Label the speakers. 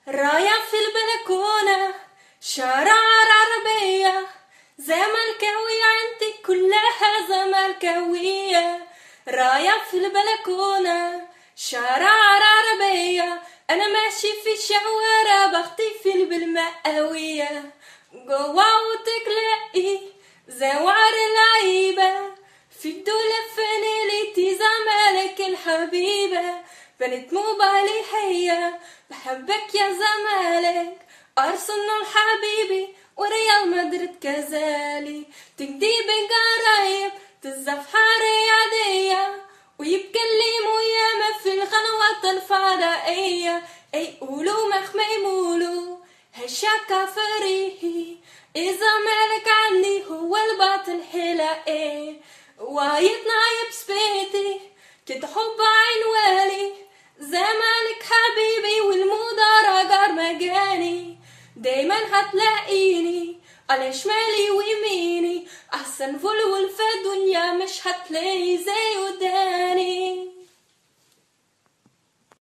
Speaker 1: رايح في البلكونة شارع عربية زملكاوية عندي كلها زملكاوية. رايح في البلكونة شارع عربية أنا ماشي في الشوارع بحتفل بالمئوية. جوا وتلاقي زوار لعيبة في الدولة فانيلتي زمالك الحبيبة. بنت موبايلي هي بحبك يا زمالك أرسنال حبيبي وريال مدريد كذلك. تكديب قرايب تزفها رياضية ويتكلموا ياما في القنوات الفضائية. اي قولوا مخ ميمولوا هالشاكا فريحي إذا مالك عني هو الباطل حلائي. وايتنا يبسبيتي كده حب عين والي زمالك حبيبي والمدارة جار مجاني. دايما هتلاقيني على شمالي ويميني أحسن فلول في الدنيا مش هتلاقي زيه